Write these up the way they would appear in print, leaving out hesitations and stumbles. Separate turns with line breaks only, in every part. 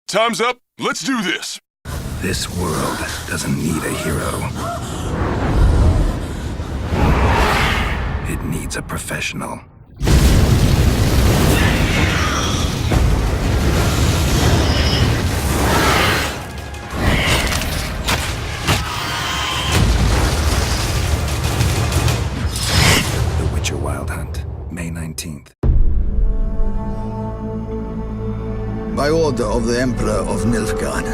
Time's up. Let's do this.
This world doesn't need a hero. It needs a professional. The Witcher Wild Hunt, May 19th.
By order of the Emperor of Nilfgaard,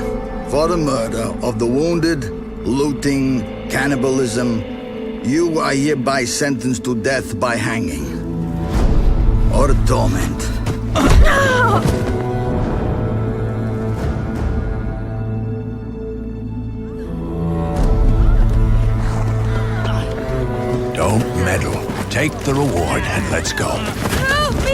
for the murder of the wounded, looting, cannibalism, you are hereby sentenced to death by hanging or torment.
Don't meddle. Take the reward and let's go.
Help me!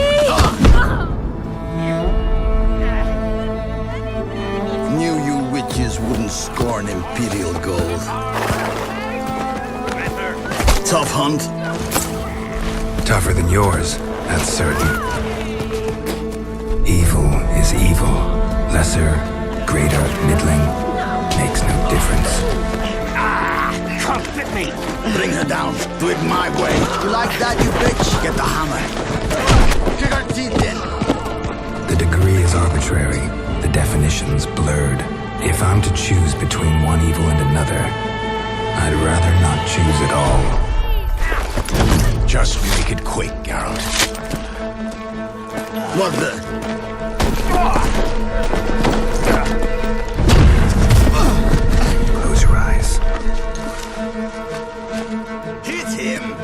Knew you witches wouldn't scorn imperial gold. Tough hunt.
Tougher than yours, that's certain. Evil is evil. Lesser, greater, middling, makes no difference.
Can't fit me. Bring her down. Do it my way. You like that, you bitch? Get the hammer. Kick her teeth in.
The degree is arbitrary, the definition's blurred. If I'm to choose between one evil and another, I'd rather not choose at all. Just make it quick, Geralt.
What the?
Close your eyes.
Hit him.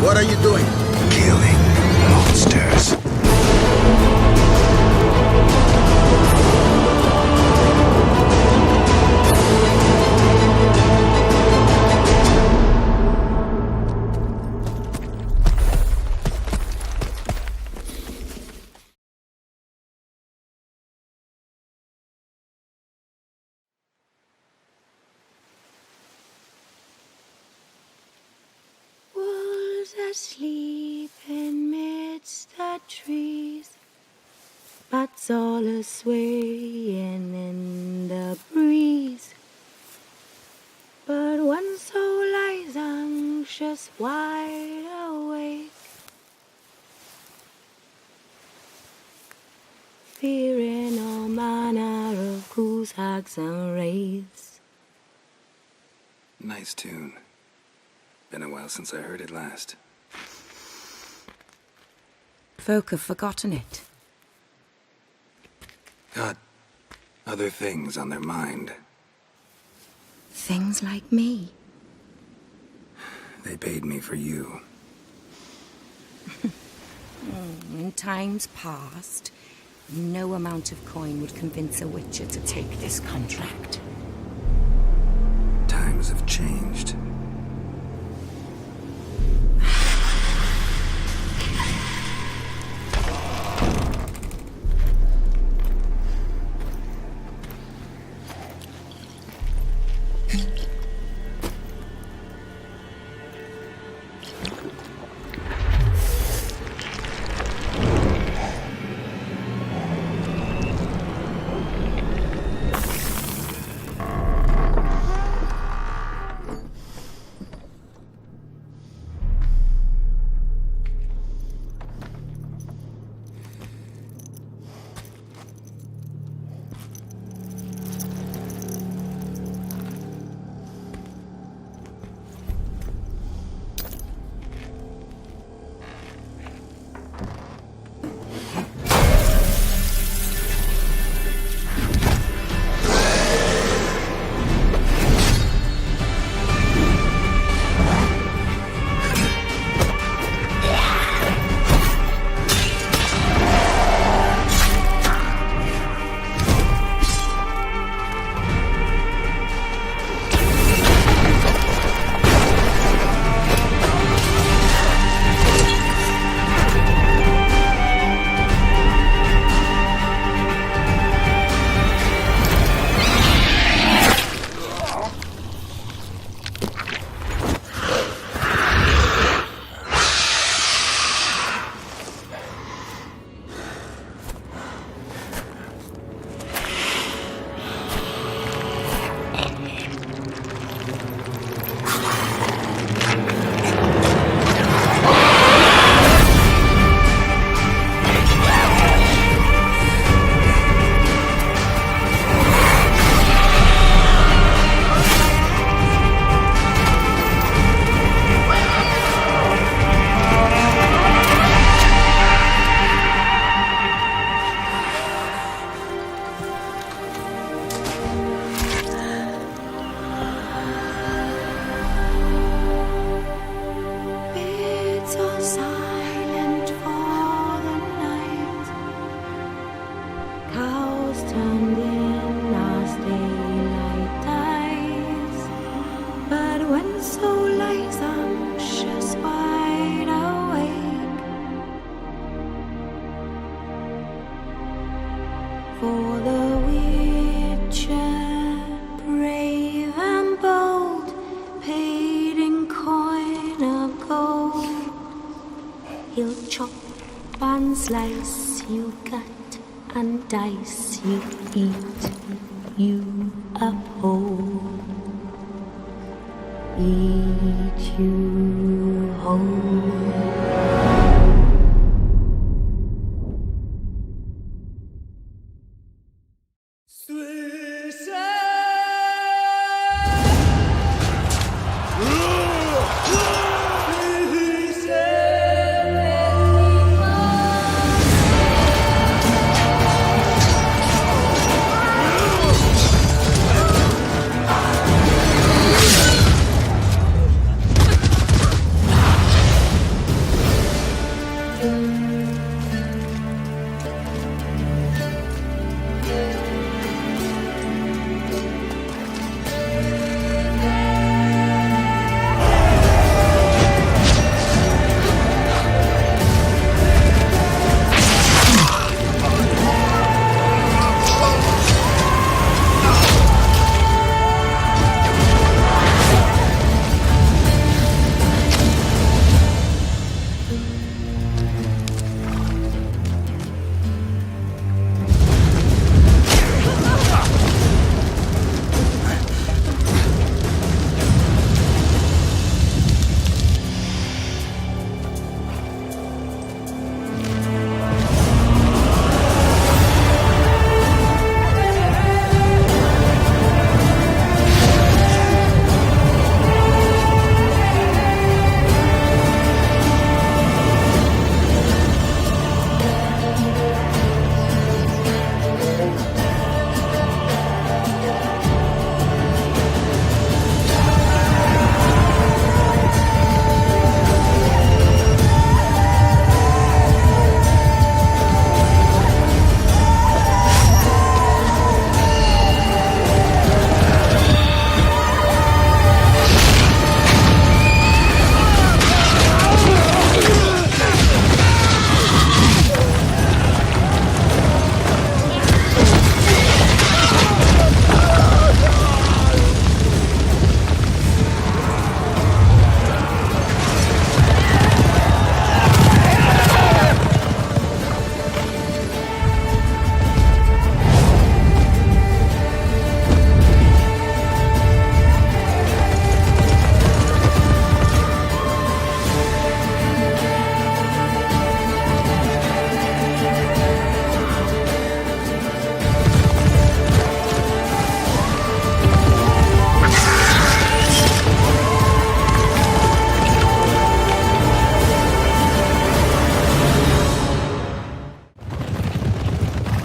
What are you doing?
Killing monsters.
Asleep amidst the trees, bats all a-swaying in the breeze. But one soul lies anxious, wide awake, fearing all manner of ghouls, hags, and wraiths.
Nice tune. Been a while since I heard it last.
Folk have forgotten it.
Got other things on their mind.
Things like me.
They paid me for you.
In times past, no amount of coin would convince a witcher to take this contract.
Times have changed.
and in as daylight dies. But when so lies, I'm just wide awake. For the whitcher, brave and bold, paid in coin of gold. He'll chop and slice, you gut and dice, you eat, you uphold. Eat you whole.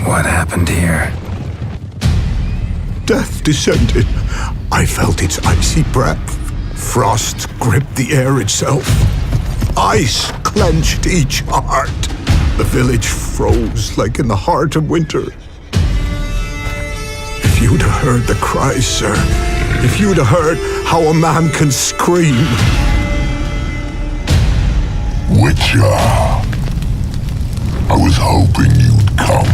What happened here?
Death descended. I felt its icy breath. Frost gripped the air itself. Ice clenched each heart. The village froze like in the heart of winter. If you'd have heard the cries, sir, if you'd have heard how a man can scream.
Witcher, I was hoping you'd come.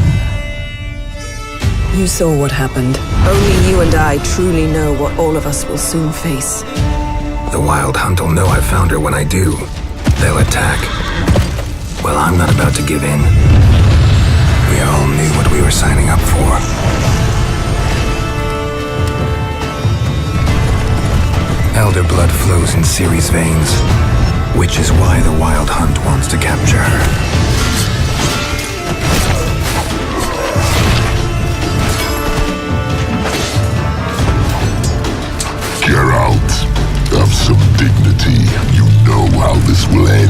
You saw what happened. Only you and I truly know what all of us will soon face.
The Wild Hunt will know I found her when I do. They'll attack. Well, I'm not about to give in. We all knew what we were signing up for. Elder blood flows in Ciri's veins, which is why the Wild Hunt wants to capture her.
Geralt, have some dignity. You know how this will end.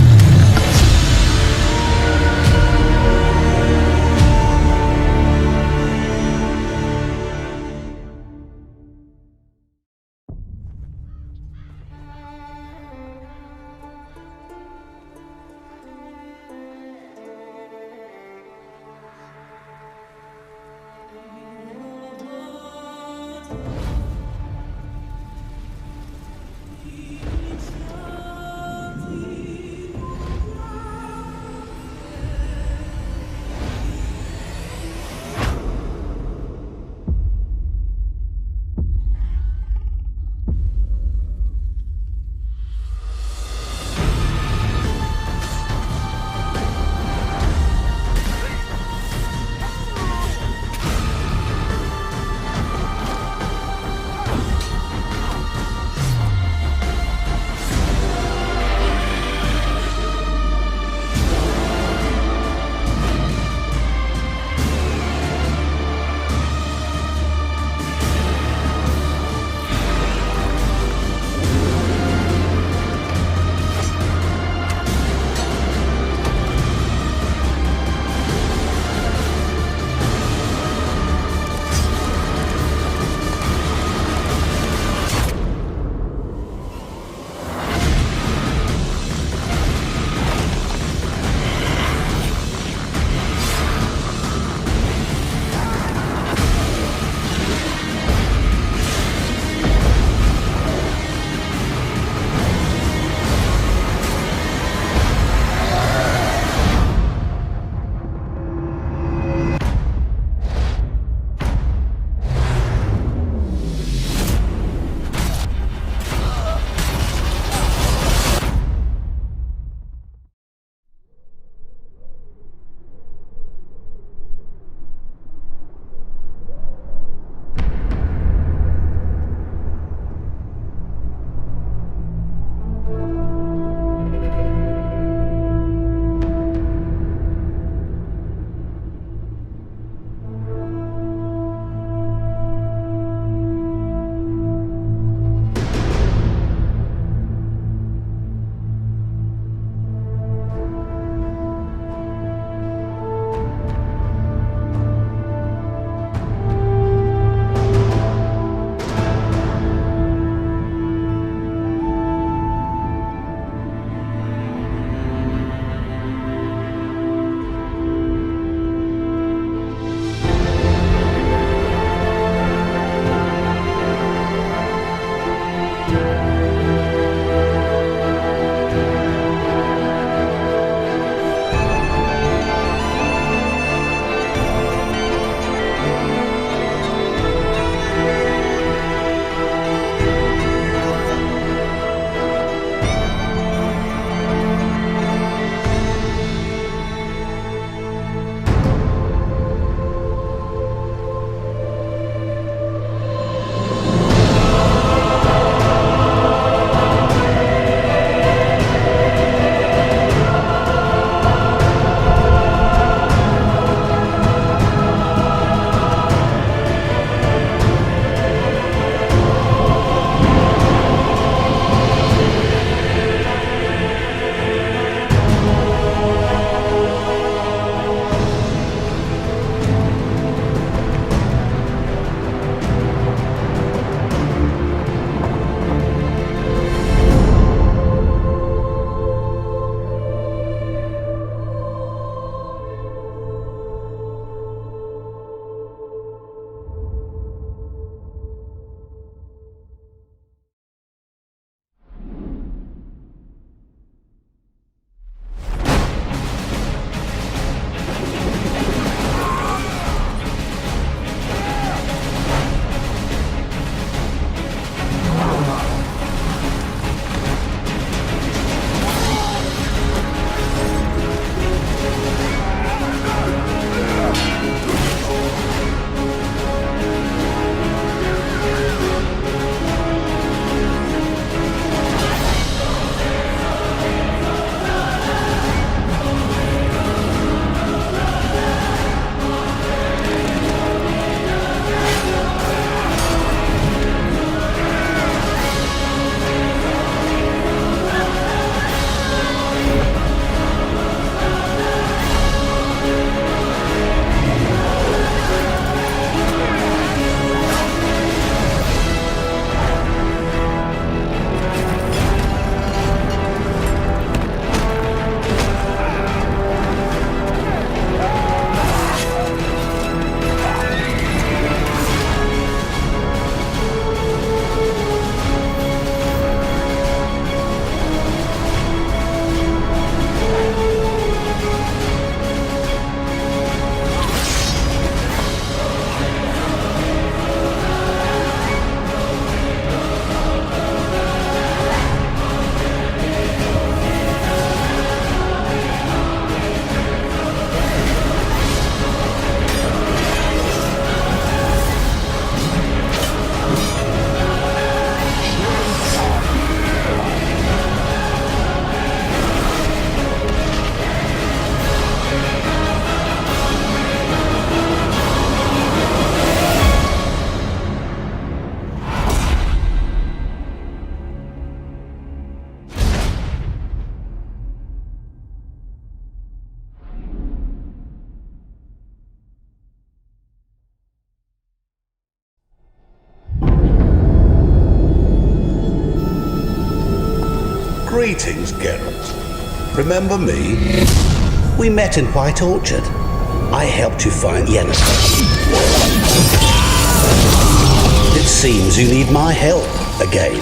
Greetings, Geralt. Remember me? We met in White Orchard. I helped you find Yennefer. It seems you need my help again.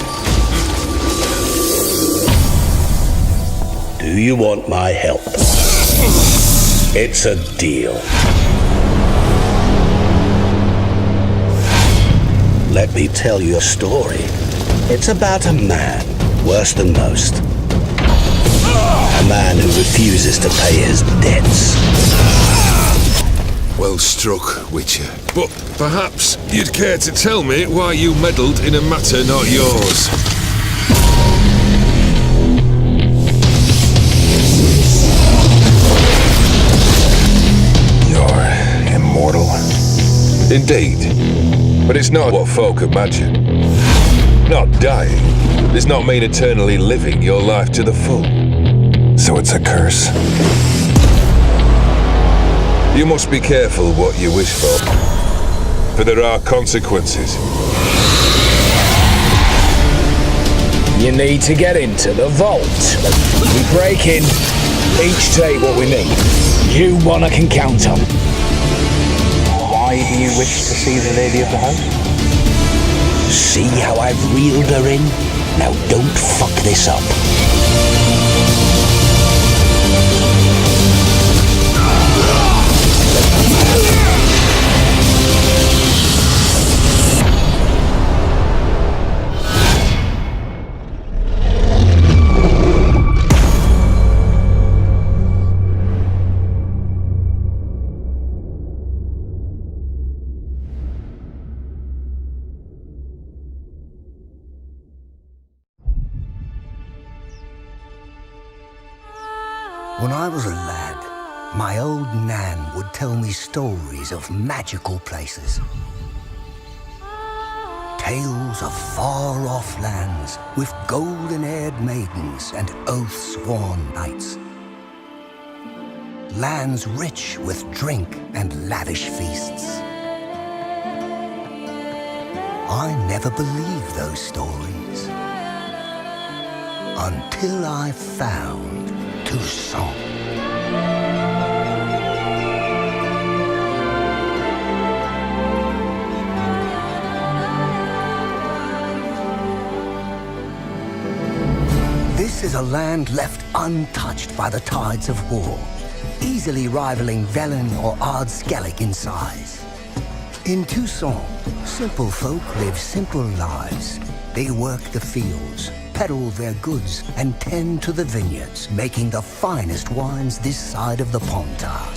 Do you want my help? It's a deal. Let me tell you a story. It's about a man, worse than most. A man who refuses to pay his debts.
Well struck, Witcher. But perhaps you'd care to tell me why you meddled in a matter not yours.
You're immortal?
Indeed. But it's not what folk imagine. Not dying does not mean eternally living your life to the full.
So it's a curse?
You must be careful what you wish for there are consequences.
You need to get into the vault. We break in, each take what we need. You one I can count on.
Why do you wish to see the lady of the house?
See how I've reeled her in? Now don't fuck this up.
When I was a lad, my old Nan would tell me stories of magical places. Tales of far-off lands with golden-haired maidens and oath-sworn knights. Lands rich with drink and lavish feasts. I never believed those stories until I found Tucson. This is a land left untouched by the tides of war, easily rivaling Velen or Ardskellig in size. In Tucson, simple folk live simple lives. They work the fields, peddle their goods, and tend to the vineyards, making the finest wines this side of the Pontar.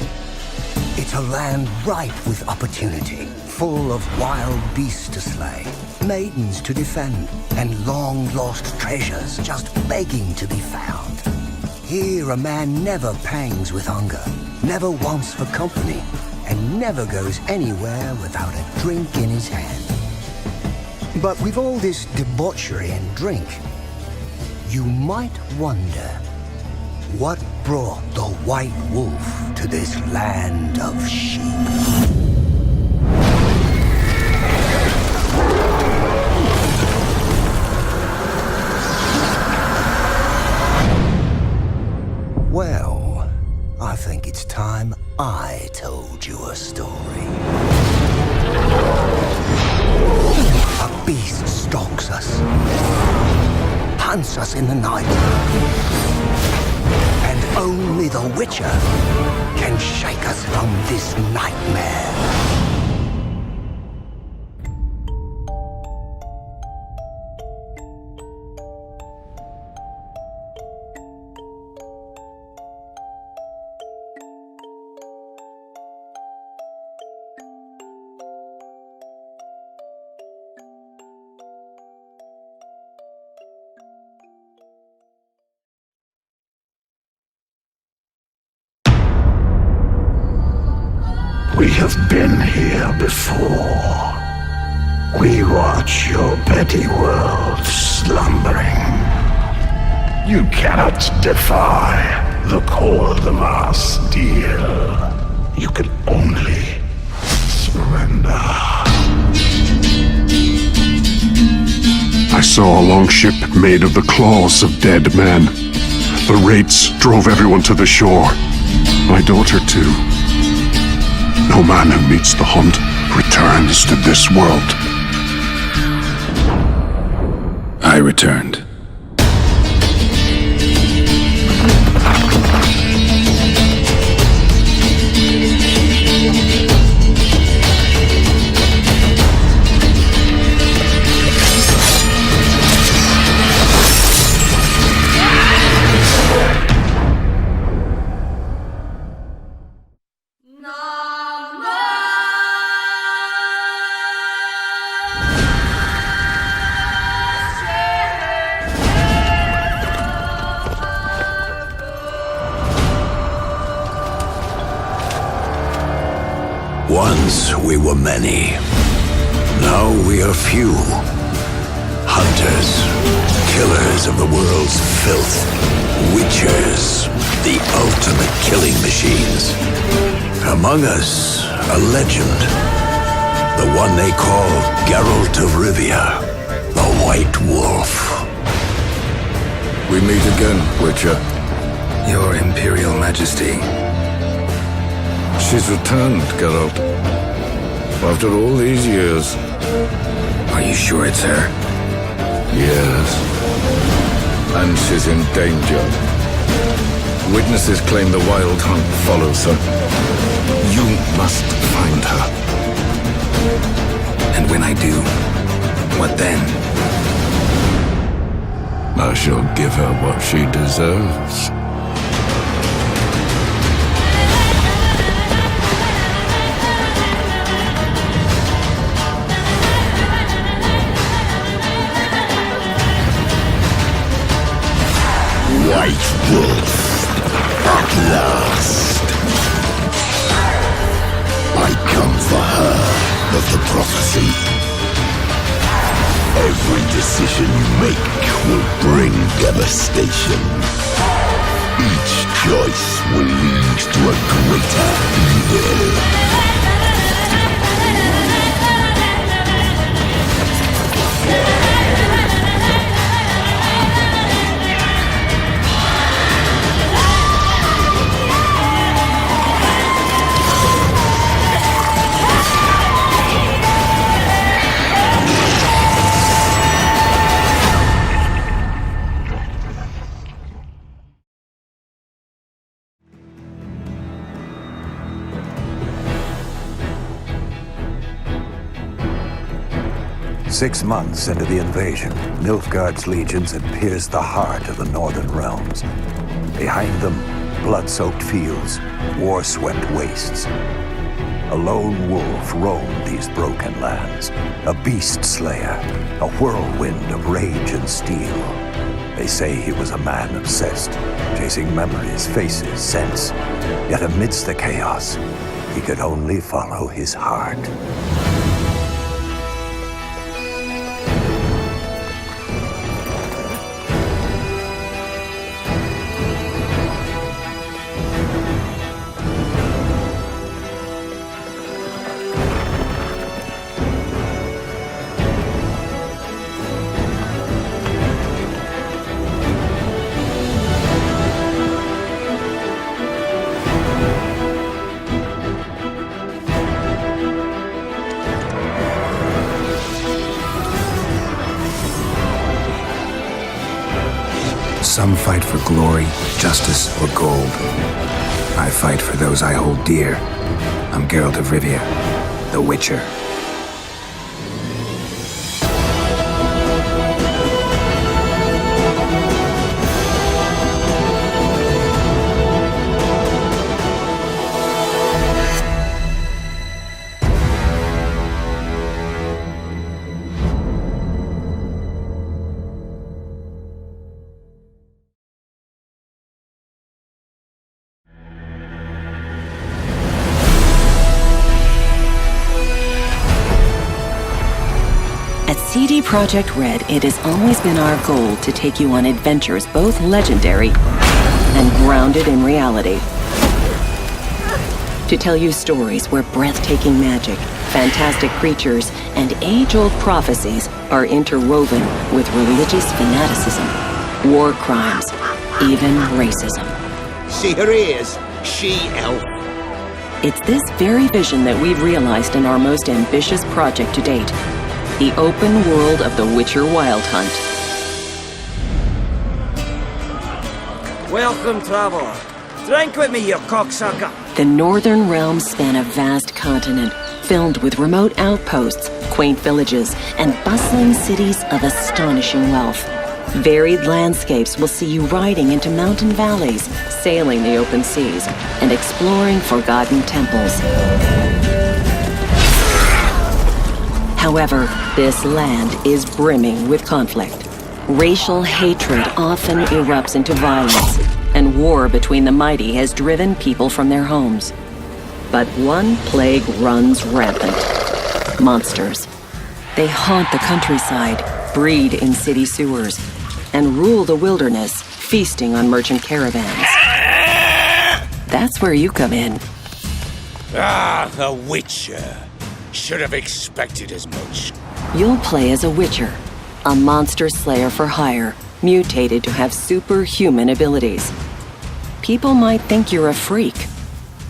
It's a land ripe with opportunity, full of wild beasts to slay, maidens to defend, and long-lost treasures just begging to be found. Here a man never pangs with hunger, never wants for company, and never goes anywhere without a drink in his hand. But with all this debauchery and drink, you might wonder what brought the White Wolf to this land of sheep. Well, I think it's time I told you a story. A beast stalks us, hunts us in the night, and only the Witcher can shake us from this nightmare.
We have been here before. We watch your petty world slumbering. You cannot defy the cold of our steel. You can only surrender.
I
saw a long ship made of the claws of dead men. The wraiths drove everyone to the shore. My daughter, too. No man who meets the hunt returns to this world.
I returned.
Once we were many. Now we are few. Hunters, killers of the world's filth. Witchers, the ultimate killing machines. Among us, a legend. The one they call Geralt of Rivia, the White Wolf.
We meet again, Witcher. Your Imperial Majesty. She's returned, Geralt. After all these years.
Are you sure it's her?
Yes. And she's in danger. Witnesses claim the Wild Hunt follows her. You must find her.
And when I do, what then?
I shall give her what she deserves.
White Wolf, at last. I come for her of the prophecy. Every decision you make will bring devastation. Each choice will lead to a greater evil.
Six months into the invasion, Nilfgaard's legions had pierced the heart of the northern realms. Behind them, blood-soaked fields, war-swept wastes. A lone wolf roamed these broken lands, a beast slayer, a whirlwind of rage and steel. They say he was a man obsessed, chasing memories, faces, scents. Yet amidst the chaos, he could only follow his heart.
Some fight for glory, justice, or gold. I fight for those I hold dear. I'm Geralt of Rivia, the Witcher.
CD Projekt Red, it has always been our goal to take you on adventures both legendary and grounded in reality. To tell you stories where breathtaking magic, Fantastic creatures and age-old prophecies are interwoven with religious fanaticism, war crimes, even racism.
See her ears, she-elf.
It's this very vision that we've realized in our most ambitious project to date, the open world of the Witcher Wild Hunt.
Welcome, traveler. Drink with me, you cocksucker.
The Northern Realms span a vast continent filled with remote outposts, quaint villages, and bustling cities of astonishing wealth. Varied landscapes will see you riding into mountain valleys, sailing the open seas, and exploring forgotten temples. However, this land is brimming with conflict. Racial hatred often erupts into violence, and war between the mighty has driven people from their homes. But one plague runs rampant: monsters. They haunt the countryside, breed in city sewers, and rule the wilderness, feasting on merchant caravans. That's where you come in.
Ah, the Witcher. Should have expected as much.
You'll play as a Witcher, a monster slayer for hire, mutated to have superhuman abilities. People might think you're a freak,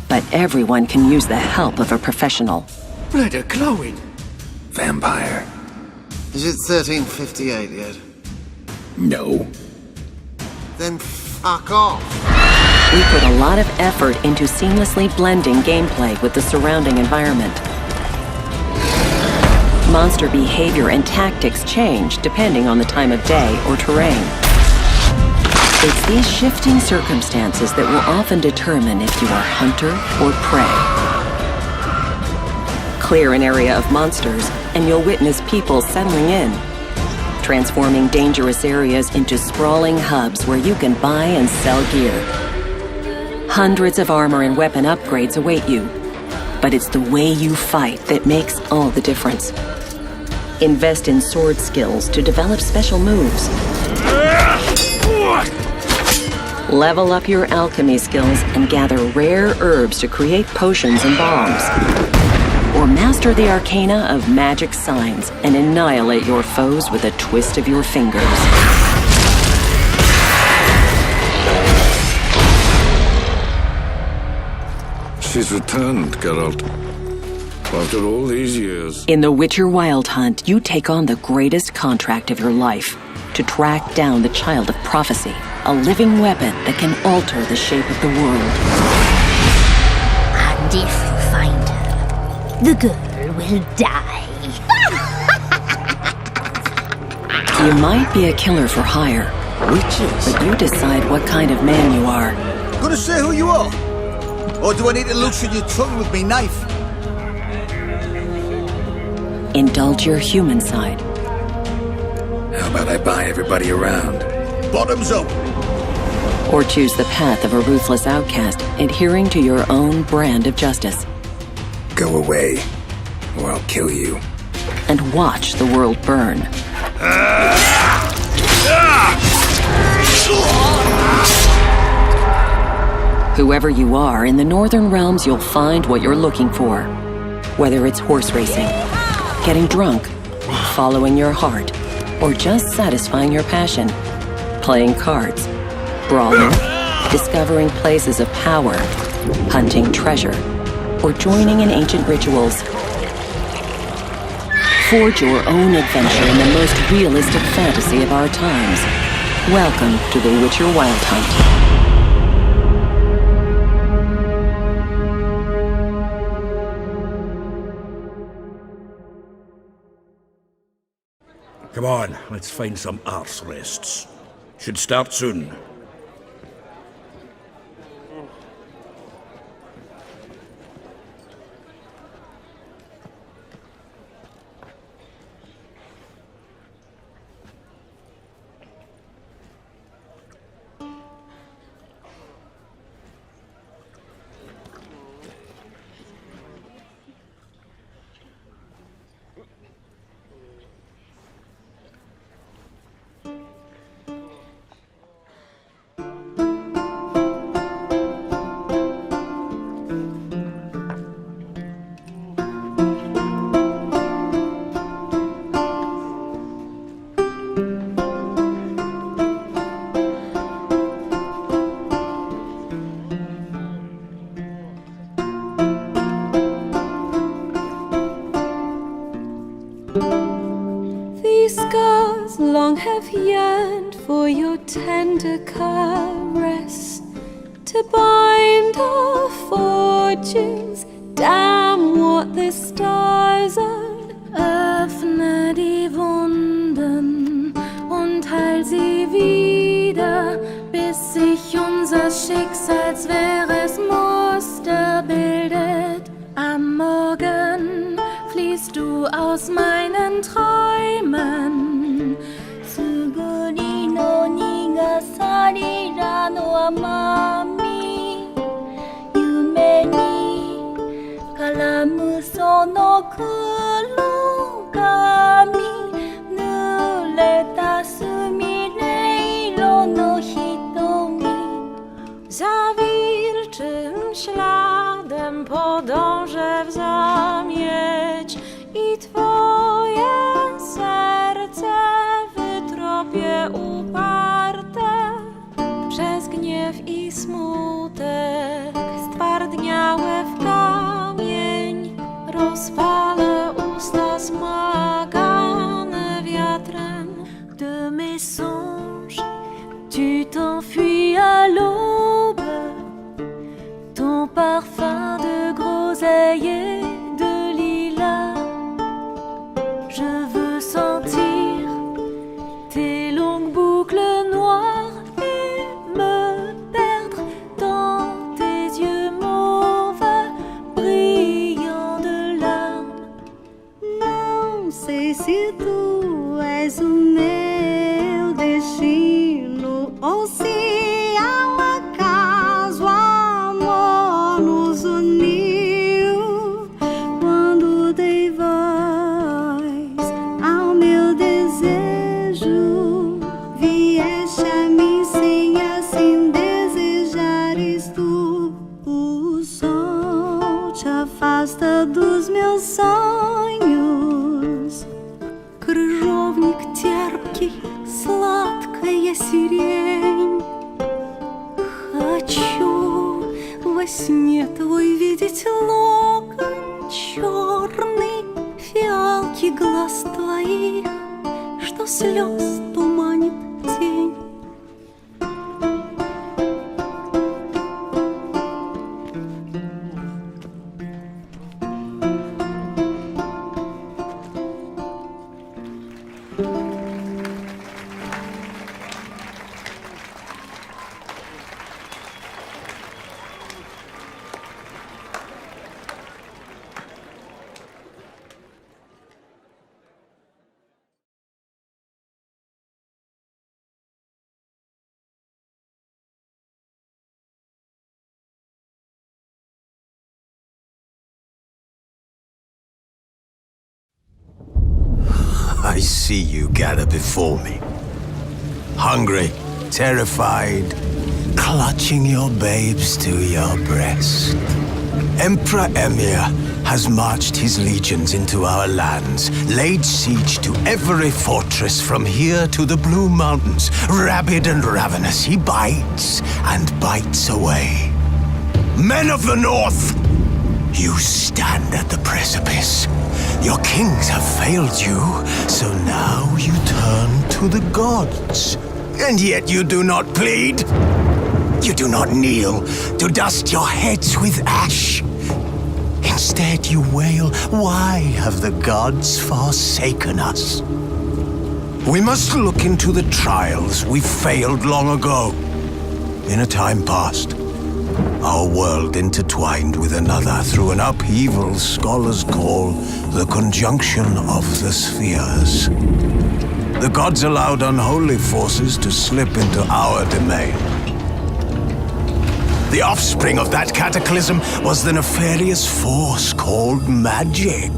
but everyone can use the help of a professional.
Blood are glowing.
Vampire.
Is it 1358 yet?
No.
Then fuck off.
We put a lot of effort into seamlessly blending gameplay with the surrounding environment. Monster behavior and tactics change depending on the time of day or terrain. It's these shifting circumstances that will often determine if you are hunter or prey. Clear an area of monsters, and you'll witness people settling in, transforming dangerous areas into sprawling hubs where you can buy and sell gear. Hundreds of armor and weapon upgrades await you, but it's the way you fight that makes all the difference. Invest in sword skills to develop special moves. Level up your alchemy skills and gather rare herbs to create potions and bombs. Or master the arcana of magic signs and annihilate your foes with a twist of your fingers.
She's returned, Geralt. After all these years.
In the Witcher Wild Hunt, you take on the greatest contract of your life to track down the Child of Prophecy, a living weapon that can alter the shape of the world.
And if you find her, the girl will die.
You might be a killer for hire,
Witches?
but you decide what kind of man you are.
Gonna say who you are? Or do I need to loosen your tongue with me knife?
Indulge your human side.
How about I buy everybody around?
Bottoms up!
Or choose the path of a ruthless outcast, adhering to your own brand of justice.
Go away, or I'll kill you.
And watch the world burn. Whoever you are, in the Northern Realms you'll find what you're looking for. Whether it's horse racing, getting drunk, following your heart, or just satisfying your passion. Playing cards, brawling, discovering places of power, hunting treasure, or joining in ancient rituals. Forge your own adventure in the most realistic fantasy of our times. Welcome to the Witcher Wild Hunt.
Come on, let's find some arse rests. Should start soon.
long have yearned for your tender caress, to bind our fortunes. Damn what the stars are. Öffne die Wunden und heil sie wieder, bis sich unser Schicksalswehres Muster bildet. Am Morgen fließt du aus meinen Träumen. Suguri no nigasari ra no amami, yume ni karamu sono kurogami, nureta sumireiro no hitomi. Za wilczym śladem podążę w zamieć i twoje serce wytropię uparte. Przez gniew i smutek stwardniałe w kamień rozpalę usta smagane wiatrem. De mes songes, tu t'enfuis à l'aube, ton parfum de groseille et de lilas. Je veux sentir tes longues boucles noires et me perdre dans tes yeux mauves, brillants de larmes.
Não sei se tu és o meu destino ou se ao acaso amor nos uniu. Quando dei voz ao meu desejo, vieste a mim sem assim desejares tu. O sol te afasta dos meus sonhos. Крыжовник терпкий, сладкая сирень. Хочу во сне твой видеть локон черный, фиалки глаз твоих, что слез туманит тень.
I see you gather before me. Hungry, terrified, clutching your babes to your breast. Emperor Emir has marched his legions into our lands, laid siege to every fortress from here to the Blue Mountains. Rabid and ravenous, he bites and bites away. Men of the North, you stand at the precipice. Your kings have failed you, so now you turn to the gods. And yet you do not plead. You do not kneel to dust your heads with ash. Instead you wail, why have the gods forsaken us? We must look into the trials we failed long ago. In a time past, our world intertwined with another through an upheaval scholars call the conjunction of the spheres. The gods allowed unholy forces to slip into our domain. The offspring of that cataclysm was the nefarious force called magic.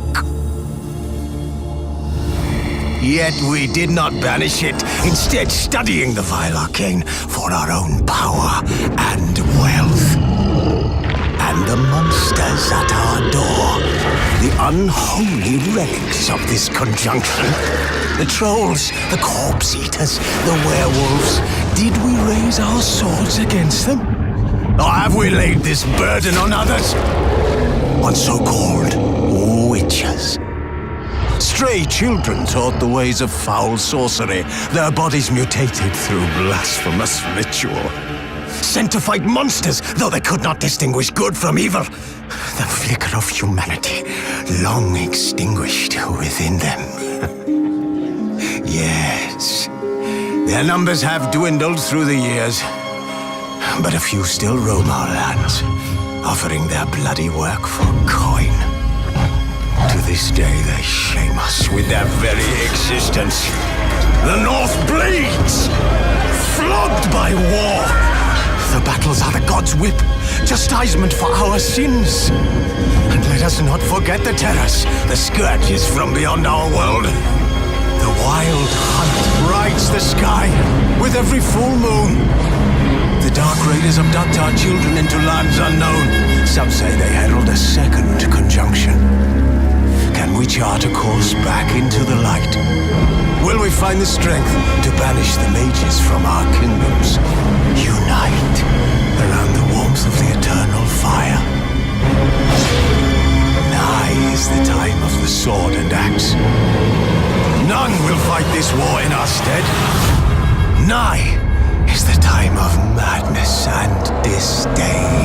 Yet we did not banish it, instead studying the vile arcane for our own power and wealth. And the monsters at our door, the unholy relics of this conjunction, the trolls, the corpse-eaters, the werewolves, did we raise our swords against them? Or have we laid this burden on others? On so-called witchers.
Stray children taught the ways of foul sorcery, their bodies mutated through blasphemous ritual. Sent to fight monsters, though they could not distinguish good from evil. The flicker of humanity, long extinguished within them. Yes, their numbers have dwindled through the years, but a few still roam our lands, offering their bloody work for coin. To this day, they shame us with their very existence. The North bleeds, flogged by war. The battles are the gods' whip, chastisement for our sins. And let us not forget the terrors, the scourges from beyond our world. The wild hunt brights the sky with every full moon. The dark raiders abduct our children into lands unknown. Some say they herald a second conjunction. Can we chart a course back into the light? Will we find the strength to banish the mages from our kingdoms? Unite around the warmth of the eternal fire. Nigh is the time of the sword and axe. None will fight this war in our stead. Nigh is the time of madness and disdain.